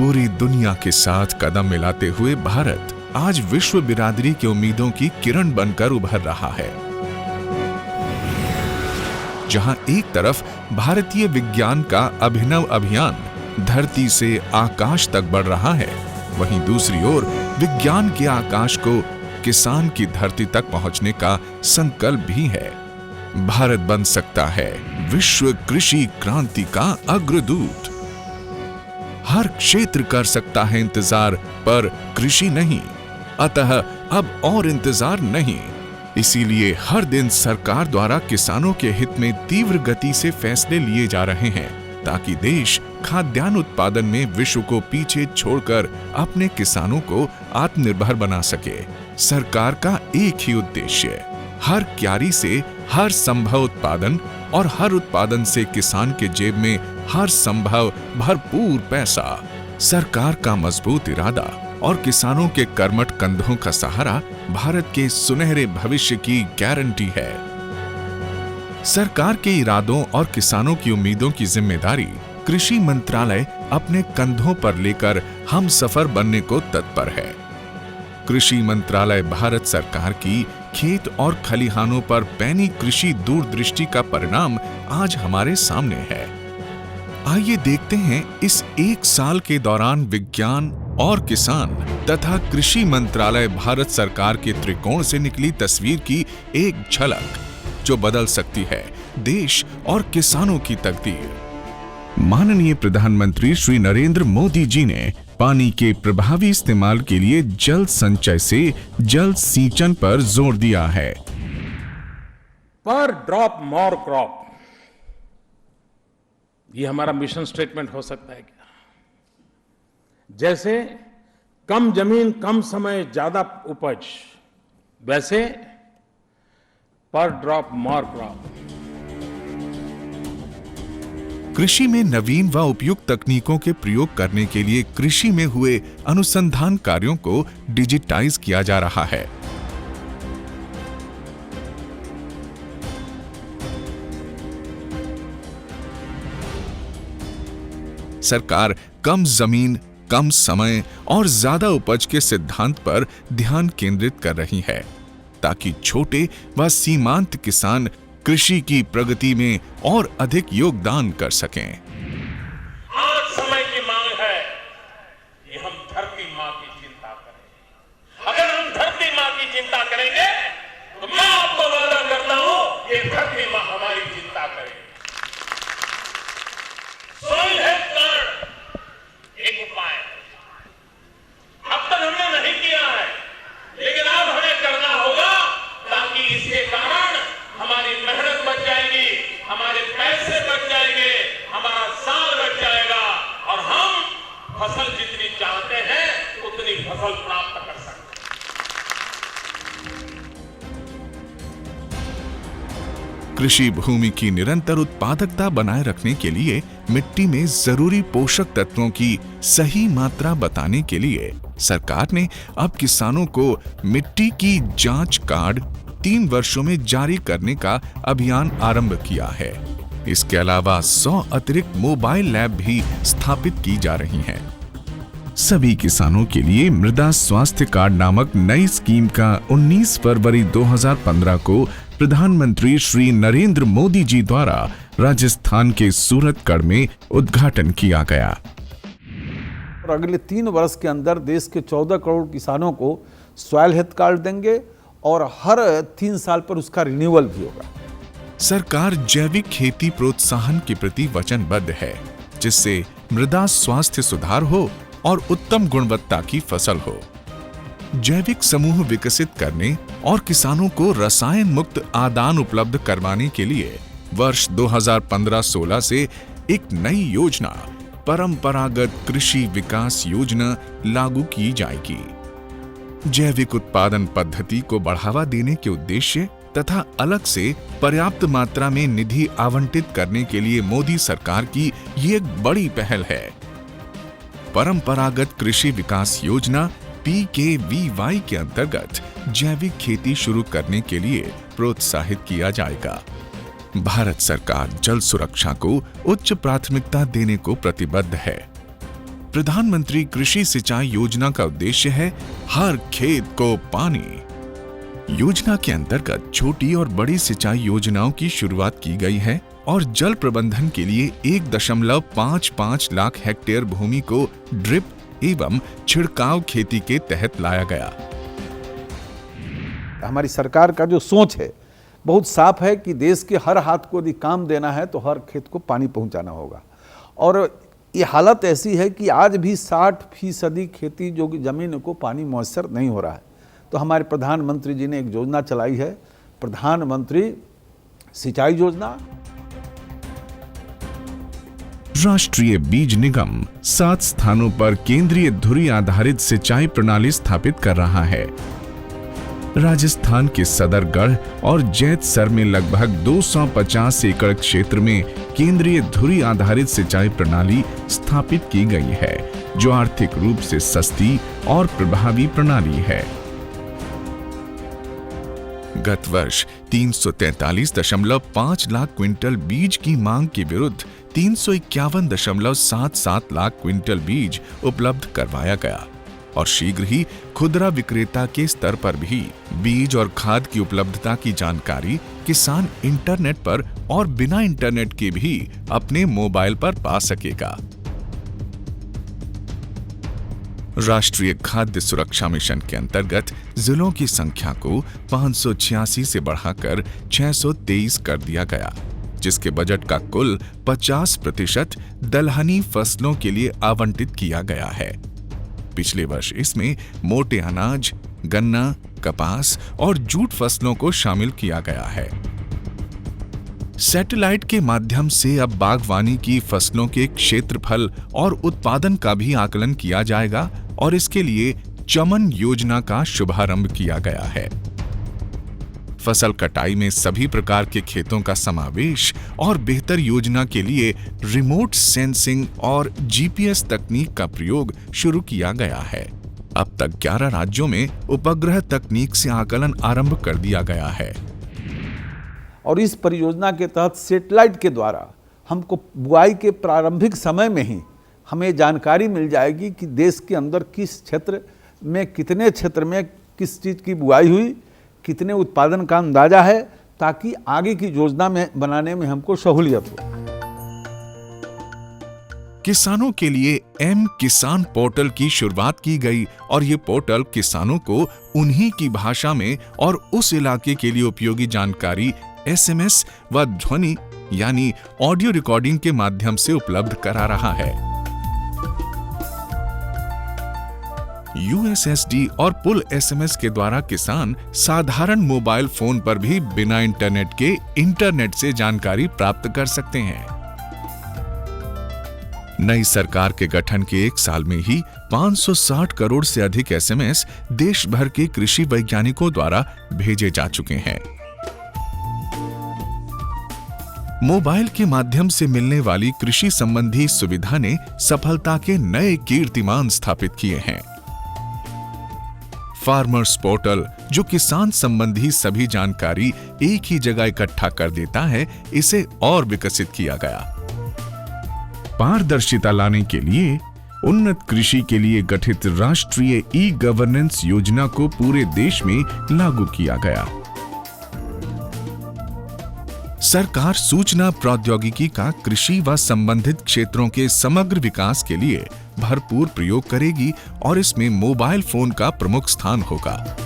पूरी दुनिया के साथ कदम मिलाते हुए भारत आज विश्व बिरादरी की उम्मीदों की किरण बनकर उभर रहा है। जहां एक तरफ भारतीय विज्ञान का अभिनव अभियान धरती से आकाश तक बढ़ रहा है, वहीं दूसरी ओर विज्ञान के आकाश को किसान की धरती तक पहुंचने का संकल्प भी है। भारत बन सकता है विश्व कृषि क्रांति का अग्रदूत। हर क्षेत्र कर सकता है इंतजार, पर कृषि नहीं। अतः अब और इंतजार नहीं। इसीलिए हर दिन सरकार द्वारा किसानों के हित में तीव्र गति से फैसले लिए जा रहे हैं, ताकि देश खाद्यान्न उत्पादन में विश्व को पीछे छोड़कर अपने किसानों को आत्मनिर्भर बना सके। सरकार का एक ही उद्देश्य, हर क्यारी से हर संभव उत्पादन और हर उत्पादन से किसान के जेब में हर संभव भरपूर पैसा। सरकार का मजबूत इरादा और किसानों के कर्मठ कंधों का सहारा भारत के सुनहरे भविष्य की गारंटी है। सरकार के इरादों और किसानों की उम्मीदों की जिम्मेदारी कृषि मंत्रालय अपने कंधों पर लेकर हम सफर बनने को तत्पर है। कृषि मंत्रालय भारत सरकार की खेत और खलिहानों पर पैनी कृषि दूरदृष्टि का परिणाम आज हमारे सामने है। आइए देखते हैं इस एक साल के दौरान विज्ञान और किसान तथा कृषि मंत्रालय भारत सरकार के त्रिकोण से निकली तस्वीर की एक झलक, जो बदल सकती है देश और किसानों की तकदीर। माननीय प्रधानमंत्री श्री नरेंद्र मोदी जी ने पानी के प्रभावी इस्तेमाल के लिए जल संचय से जल सिंचन पर जोर दिया है। पर ड्रॉप मोर क्रॉप, ये हमारा मिशन स्टेटमेंट हो सकता है क्या? जैसे कम जमीन कम समय ज्यादा उपज, वैसे पर ड्रॉप मोर क्रॉप। कृषि में नवीन व उपयुक्त तकनीकों के प्रयोग करने के लिए कृषि में हुए अनुसंधान कार्यों को डिजिटाइज किया जा रहा है। सरकार कम जमीन, कम समय और ज्यादा उपज के सिद्धांत पर ध्यान केंद्रित कर रही है, ताकि छोटे व सीमांत किसान कृषि की प्रगति में और अधिक योगदान कर सकें। आज समय की मांग है कि हम धरती मां की चिंता करें। अगर हम धरती मां की चिंता करेंगे तो मैं आपको वादा करता हूं कि धरती मां हमारी चिंता करेगी। सोइल हेल्थ कार्ड एक उपाय है। अब तक हमने नहीं किया है, लेकिन अब हमें करना होगा, ताकि इसके कारण हमारी मेहनत बच जाएगी, हमारे पैसे बच जाएंगे, हमारा साल बच जाएगा और हम फसल जितनी चाहते हैं उतनी फसल प्राप्त कर सकते हैं। कृषि भूमि की निरंतर उत्पादकता बनाए रखने के लिए मिट्टी में जरूरी पोषक तत्वों की सही मात्रा बताने के लिए सरकार ने अब किसानों को मिट्टी की जांच कार्ड 3 वर्षों में जारी करने का अभियान आरंभ किया है। इसके अलावा 100 अतिरिक्त मोबाइल लैब भी स्थापित की जा रही हैं। सभी किसानों के लिए मृदा स्वास्थ्य कार्ड नामक नई स्कीम का 19 फरवरी 2015 को प्रधानमंत्री श्री नरेंद्र मोदी जी द्वारा राजस्थान के सूरतगढ़ में उद्घाटन किया गया। और अगले 3 वर्ष के अंदर देश के 14 करोड़ किसानों को सॉइल हेल्थ कार्ड देंगे और हर 3 साल पर उसका रिन्यूअल भी होगा। सरकार जैविक खेती प्रोत्साहन के प्रति वचनबद्ध है, जिससे मृदा स्वास्थ्य सुधार हो और उत्तम गुणवत्ता की फसल हो। जैविक समूह विकसित करने और किसानों को रसायन मुक्त आदान उपलब्ध करवाने के लिए वर्ष 2015-16 से एक नई योजना, परंपरागत कृषि विकास योजना लागू की जाएगी। जैविक उत्पादन पद्धति को बढ़ावा देने के उद्देश्य तथा अलग से पर्याप्त मात्रा में निधि आवंटित करने के लिए मोदी सरकार की ये एक बड़ी पहल है। परंपरागत कृषि विकास योजना PKVY के अंतर्गत जैविक खेती शुरू करने के लिए प्रोत्साहित किया जाएगा। भारत सरकार जल सुरक्षा को उच्च प्राथमिकता देने को प्रतिबद्ध है। प्रधानमंत्री कृषि सिंचाई योजना का उद्देश्य है हर खेत को पानी। योजना के अंतर्गत छोटी और बड़ी सिंचाई योजनाओं की शुरुआत की गई है और जल प्रबंधन के लिए 1.55 लाख हेक्टेयर भूमि को ड्रिप एवं छिड़काव खेती के तहत लाया गया। हमारी सरकार का जो सोच है बहुत साफ है कि देश के हर हाथ को यदि काम देना है तो हर खेत को पानी पहुंचाना होगा। और ये हालत ऐसी है कि आज भी 60% खेती जो जमीन को पानी मौसर नहीं हो रहा है। तो हमारे प्रधानमंत्री जी ने एक योजना चलाई है, प्रधानमंत्री सिंचाई योजना। राष्ट्रीय बीज निगम 7 स्थानों पर केंद्रीय धुरी आधारित सिंचाई प्रणाली स्थापित कर रहा है। राजस्थान के सदरगढ़ और जैतसर में लगभग 250 एकड़ क्षेत्र में केंद्रीय धुरी आधारित सिंचाई प्रणाली स्थापित की गई है, जो आर्थिक रूप से सस्ती और प्रभावी प्रणाली है। गत वर्ष 343.5 लाख क्विंटल बीज की मांग के विरुद्ध 351.77 लाख क्विंटल बीज उपलब्ध करवाया गया और शीघ्र ही खुदरा विक्रेता के स्तर पर भी बीज और खाद की उपलब्धता की जानकारी किसान इंटरनेट पर और बिना इंटरनेट के भी अपने मोबाइल पर पा सकेगा। राष्ट्रीय खाद्य सुरक्षा मिशन के अंतर्गत जिलों की संख्या को 586 से बढ़ाकर 623 कर दिया गया, जिसके बजट का कुल 50% दलहनी फसलों के लिए आवंटित किया गया है। पिछले वर्ष इसमें मोटे अनाज, गन्ना, कपास और जूट फसलों को शामिल किया गया है। सैटेलाइट के माध्यम से अब बागवानी की फसलों के क्षेत्रफल और उत्पादन का भी आकलन किया जाएगा और इसके लिए चमन योजना का शुभारंभ किया गया है। फसल कटाई में सभी प्रकार के खेतों का समावेश और बेहतर योजना के लिए रिमोट सेंसिंग और जीपीएस तकनीक का प्रयोग शुरू किया गया है। अब तक 11 राज्यों में उपग्रह तकनीक से आकलन आरंभ कर दिया गया है। और इस परियोजना के तहत सैटेलाइट के द्वारा हमको बुआई के प्रारंभिक समय में ही हमें जानकारी मिल जाएगी कि देश के अंदर किस क्षेत्र में, कितने क्षेत्र में किस चीज की बुआई हुई, कितने उत्पादन का अंदाजा है, ताकि आगे की योजना में बनाने में हमको सहूलियत हो। किसानों के लिए एम किसान पोर्टल की शुरुआत की गई और ये पोर्टल किसानों को उन्हीं की भाषा में और उस इलाके के लिए उपयोगी जानकारी एसएमएस व ध्वनि यानी ऑडियो रिकॉर्डिंग के माध्यम से उपलब्ध करा रहा है। यूएसएसडी और पुल एसएमएस के द्वारा किसान साधारण मोबाइल फोन पर भी बिना इंटरनेट के इंटरनेट से जानकारी प्राप्त कर सकते हैं। नई सरकार के गठन के 1 साल में ही 560 करोड़ से अधिक एसएमएस देश भर के कृषि वैज्ञानिकों द्वारा भेजे जा चुके हैं। मोबाइल के माध्यम से मिलने वाली कृषि संबंधी सुविधा ने सफलता के नए कीर्तिमान स्थापित किए हैं। फार्मर्स पोर्टल, जो किसान संबंधी सभी जानकारी एक ही जगह इकट्ठा कर देता है, इसे और विकसित किया गया। पारदर्शिता लाने के लिए उन्नत कृषि के लिए गठित राष्ट्रीय ई गवर्नेंस योजना को पूरे देश में लागू किया गया। सरकार सूचना प्रौद्योगिकी का कृषि व संबंधित क्षेत्रों के समग्र विकास के लिए भरपूर प्रयोग करेगी और इसमें मोबाइल फोन का प्रमुख स्थान होगा।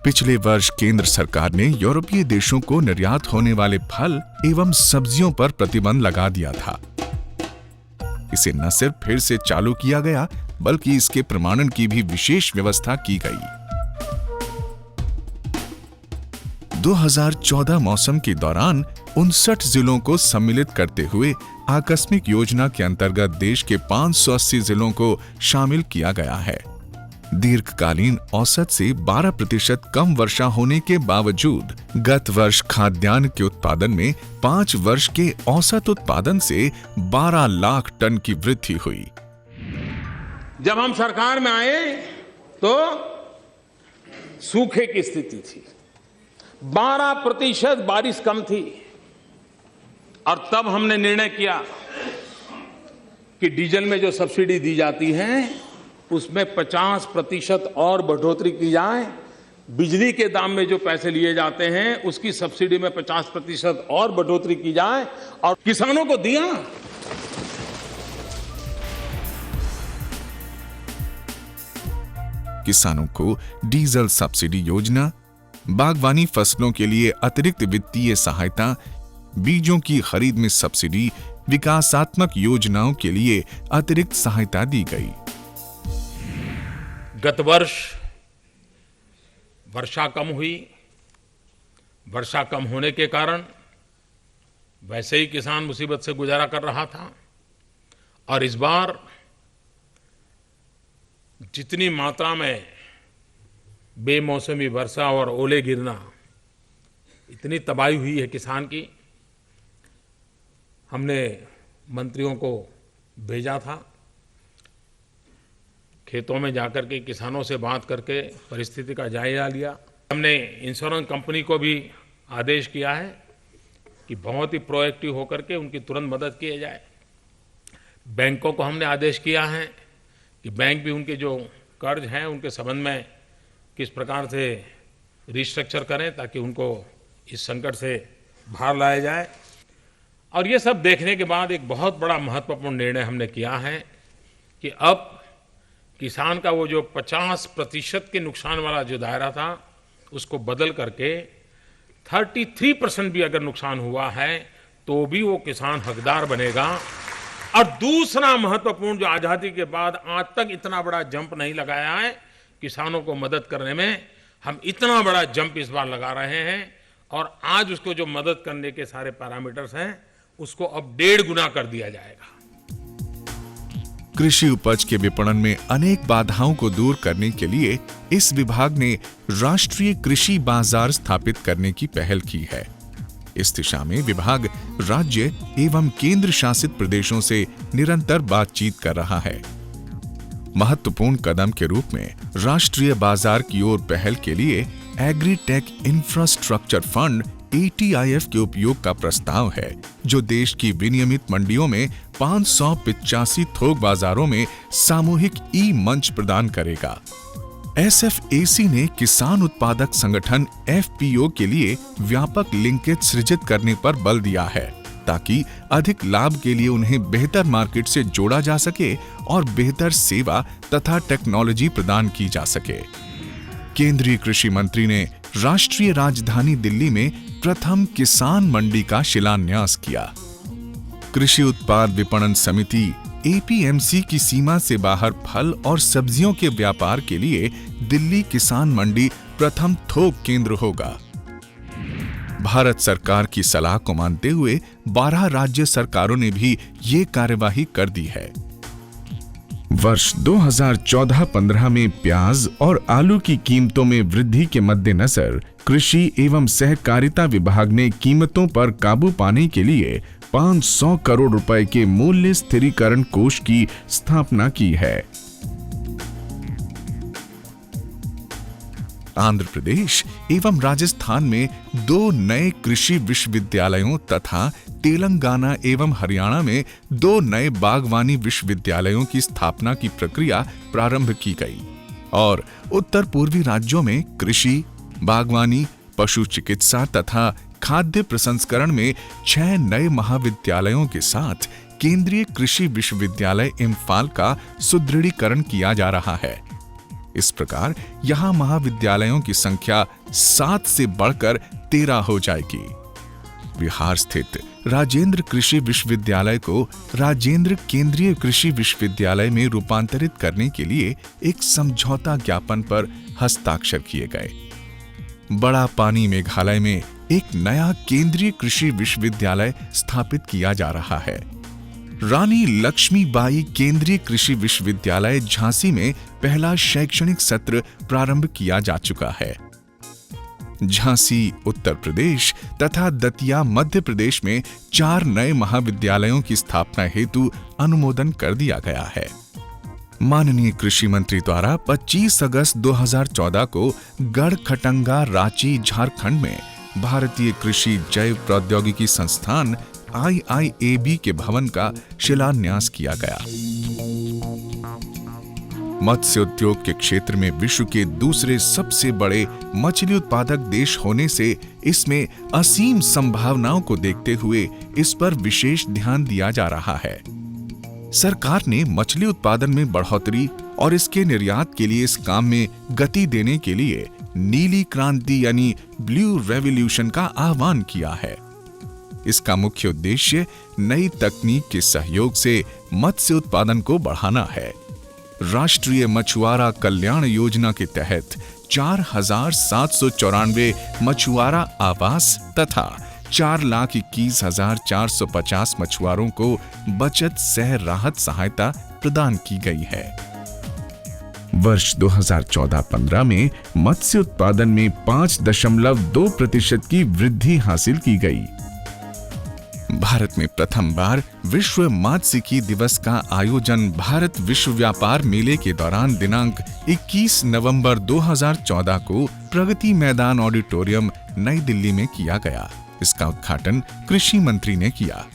पिछले वर्ष केंद्र सरकार ने यूरोपीय देशों को निर्यात होने वाले फल एवं सब्जियों पर प्रतिबंध लगा दिया था। इसे न सिर्फ फिर से चालू किया गया, बल्कि इसके प्रमाणन की भी विशेष व्यवस्था की गई। 2014 मौसम के दौरान 59 जिलों को सम्मिलित करते हुए आकस्मिक योजना के अंतर्गत देश के 580 जिलों को शामिल किया गया है। दीर्घकालीन औसत से 12% कम वर्षा होने के बावजूद गत वर्ष खाद्यान्न के उत्पादन में 5 वर्ष के औसत उत्पादन से 12 लाख टन की वृद्धि हुई। जब हम सरकार में आए तो सूखे की स्थिति थी, 12% बारिश कम थी और तब हमने निर्णय किया कि डीजल में जो सब्सिडी दी जाती है उसमें 50% और बढ़ोतरी की जाए, बिजली के दाम में जो पैसे लिए जाते हैं उसकी सब्सिडी में 50% और बढ़ोतरी की जाए और किसानों को दिया। किसानों को डीजल सब्सिडी योजना, बागवानी फसलों के लिए अतिरिक्त वित्तीय सहायता, बीजों की खरीद में सब्सिडी, विकासात्मक योजनाओं के लिए अतिरिक्त सहायता दी गई। गत वर्ष वर्षा कम हुई। वर्षा कम होने के कारण वैसे ही किसान मुसीबत से गुजारा कर रहा था और इस बार जितनी मात्रा में बेमौसमी वर्षा और ओले गिरना, इतनी तबाही हुई है किसान की। हमने मंत्रियों को भेजा था, खेतों में जाकर के किसानों से बात करके परिस्थिति का जायजा लिया। हमने इंश्योरेंस कंपनी को भी आदेश किया है कि बहुत ही प्रोएक्टिव होकर के उनकी तुरंत मदद की जाए। बैंकों को हमने आदेश किया है कि बैंक भी उनके जो कर्ज हैं उनके संबंध में किस प्रकार से रिस्ट्रक्चर करें ताकि उनको इस संकट से बाहर लाया जाए। और ये सब देखने के बाद एक बहुत बड़ा महत्वपूर्ण निर्णय हमने किया है कि अब किसान का वो जो 50% के नुकसान वाला जो दायरा था उसको बदल करके 33% भी अगर नुकसान हुआ है तो भी वो किसान हकदार बनेगा। और दूसरा महत्वपूर्ण, जो आज़ादी के बाद आज तक इतना बड़ा जंप नहीं लगाया है किसानों को मदद करने में, हम इतना बड़ा जंप इस बार लगा रहे हैं और आज उसको जो मदद करने के सारे पैरामीटर्स हैं उसको अब 1.5 गुना कर दिया जाएगा। कृषि उपज के विपणन में अनेक बाधाओं को दूर करने के लिए इस विभाग ने राष्ट्रीय कृषि बाजार स्थापित करने की पहल की है। इस दिशा में विभाग राज्य एवं केंद्र शासित प्रदेशों से निरंतर बातचीत कर रहा है। महत्वपूर्ण कदम के रूप में राष्ट्रीय बाजार की ओर पहल के लिए एग्रीटेक इंफ्रास्ट्रक्चर फंड ATIF के उपयोग का प्रस्ताव है, जो देश की विनियमित मंडियों में 585 थोक बाजारों में सामूहिक मंच प्रदान करेगा। SFAC ने किसान उत्पादक संगठन FPO के लिए व्यापक लिंकेज सृजित करने पर बल दिया है ताकि अधिक लाभ के लिए उन्हें बेहतर मार्केट से जोड़ा जा सके और बेहतर सेवा तथा टेक्नोलॉजी प्रदान की जा सके। केंद्रीय कृषि मंत्री ने राष्ट्रीय राजधानी दिल्ली में प्रथम किसान मंडी का शिलान्यास किया। कृषि उत्पाद विपणन समिति APMC की सीमा से बाहर फल और सब्जियों के व्यापार के लिए दिल्ली किसान मंडी प्रथम थोक केंद्र होगा। भारत सरकार की सलाह को मानते हुए 12 राज्य सरकारों ने भी ये कार्यवाही कर दी है। वर्ष 2014-15 में प्याज और आलू की कीमतों में वृद्धि के मद्देनजर कृषि एवं सहकारिता विभाग ने कीमतों पर काबू पाने के लिए 500 करोड़ रुपए के मूल्य स्थिरीकरण कोष की स्थापना की है। आंध्र प्रदेश एवं राजस्थान में 2 नए कृषि विश्वविद्यालयों तथा तेलंगाना एवं हरियाणा में 2 नए बागवानी विश्वविद्यालयों की स्थापना की प्रक्रिया प्रारंभ की गई और उत्तर पूर्वी राज्यों में कृषि, बागवानी, पशु चिकित्सा तथा खाद्य प्रसंस्करण में 6 नए महाविद्यालयों के साथ केंद्रीय कृषि विश्वविद्यालय इम्फाल का सुदृढ़ीकरण किया जा रहा है। इस प्रकार यहां महाविद्यालयों की संख्या 7 से बढ़कर 13 हो जाएगी। बिहार स्थित राजेंद्र कृषि विश्वविद्यालय को राजेंद्र केंद्रीय कृषि विश्वविद्यालय में रूपांतरित करने के लिए एक समझौता ज्ञापन पर हस्ताक्षर किए गए। बड़ा पानी मेघालय में एक नया केंद्रीय कृषि विश्वविद्यालय स्थापित किया जा रहा है। रानी लक्ष्मीबाई केंद्रीय कृषि विश्वविद्यालय झांसी में पहला शैक्षणिक सत्र प्रारंभ किया जा चुका है। झांसी उत्तर प्रदेश तथा दतिया मध्य प्रदेश में 4 नए महाविद्यालयों की स्थापना हेतु अनुमोदन कर दिया गया है। माननीय कृषि मंत्री द्वारा 25 अगस्त 2014 को गढ़खटंगा रांची झारखंड में भारतीय कृषि जैव प्रौद्योगिकी संस्थान IIAB के भवन का शिलान्यास किया गया। मत्स्य उद्योग के क्षेत्र में विश्व के दूसरे सबसे बड़े मछली उत्पादक देश होने से इसमें असीम संभावनाओं को देखते हुए इस पर विशेष ध्यान दिया जा रहा है। सरकार ने मछली उत्पादन में बढ़ोतरी और इसके निर्यात के लिए इस काम में गति देने के लिए नीली क्रांति यानी ब्लू रेवोल्यूशन का आह्वान किया है। इसका मुख्य उद्देश्य नई तकनीक के सहयोग से मत्स्य उत्पादन को बढ़ाना है। राष्ट्रीय मछुआरा कल्याण योजना के तहत 4,794 मछुआरा आवास तथा 4,21,450 मछुआरों को बचत सह राहत सहायता प्रदान की गई है। वर्ष 2014-15 में मत्स्य उत्पादन में 5.2% की वृद्धि हासिल की गई। भारत में प्रथम बार विश्व मात्स्यिकी दिवस का आयोजन भारत विश्व व्यापार मेले के दौरान दिनांक 21 नवंबर 2014 को प्रगति मैदान ऑडिटोरियम नई दिल्ली में किया गया। इसका उद्घाटन कृषि मंत्री ने किया।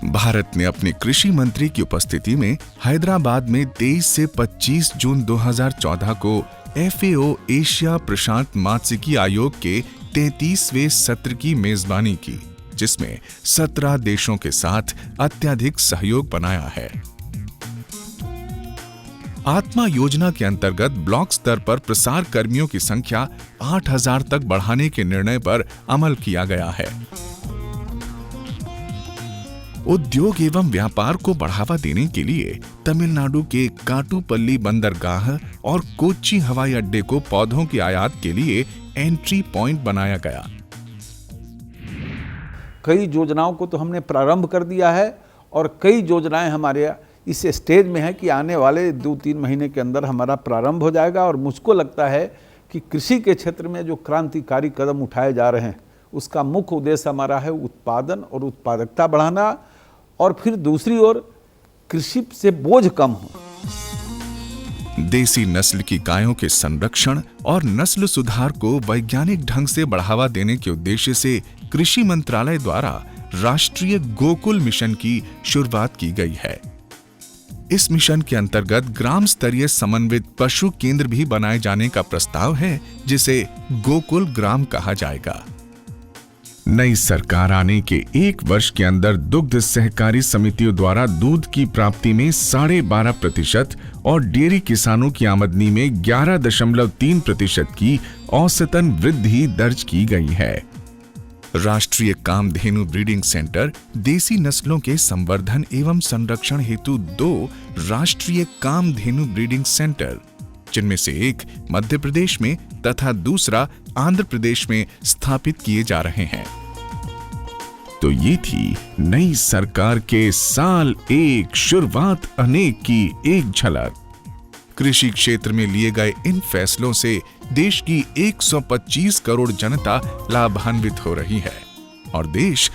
भारत ने अपने कृषि मंत्री की उपस्थिति में हैदराबाद में 23 से 25 जून 2014 को FAO एशिया प्रशांत मात्स्यिकी आयोग के 33वें सत्र की मेजबानी की, जिसमें 17 देशों के साथ अत्यधिक सहयोग बनाया है। आत्मा योजना के अंतर्गत ब्लॉक स्तर पर प्रसार कर्मियों की संख्या 8,000 तक बढ़ाने के निर्णय पर अमल किया गया है। उद्योग एवं व्यापार को बढ़ावा देने के लिए तमिलनाडु के काटुपल्ली बंदरगाह और कोच्चि हवाई अड्डे को पौधों की आयात के लिए एंट्री पॉइंट बनाया गया। कई योजनाओं को तो हमने प्रारंभ कर दिया है और कई योजनाएं हमारे इस स्टेज में है कि आने वाले 2-3 महीने के अंदर हमारा प्रारंभ हो जाएगा। और मुझको लगता है कि कृषि के क्षेत्र में जो क्रांतिकारी कदम उठाए जा रहे हैं उसका मुख्य उद्देश्य हमारा है उत्पादन और उत्पादकता बढ़ाना, और फिर दूसरी ओर कृषि से बोझ कम हो। देसी नस्ल की गायों के संरक्षण और नस्ल सुधार को वैज्ञानिक ढंग से बढ़ावा देने के उद्देश्य से कृषि मंत्रालय द्वारा राष्ट्रीय गोकुल मिशन की शुरुआत की गई है। इस मिशन के अंतर्गत ग्राम स्तरीय समन्वित पशु केंद्र भी बनाए जाने का प्रस्ताव है, जिसे गोकुल ग्राम कहा जाएगा। नई सरकार आने के 1 वर्ष के अंदर दुग्ध सहकारी समितियों द्वारा दूध की प्राप्ति में 12.5% और डेयरी किसानों की आमदनी में 11.3% की औसतन वृद्धि दर्ज की गई है। राष्ट्रीय कामधेनु ब्रीडिंग सेंटर देसी नस्लों के संवर्धन एवं संरक्षण हेतु 2 राष्ट्रीय कामधेनु ब्रीडिंग सेंटर, जिनमें से एक मध्य प्रदेश में तथा दूसरा आंध्र प्रदेश में स्थापित किए जा रहे हैं। तो ये थी नई सरकार के साल 1 शुरुआत अनेक की एक झलक। कृषि क्षेत्र में लिए गए इन फैसलों से देश की 125 करोड़ जनता लाभान्वित हो रही है और देश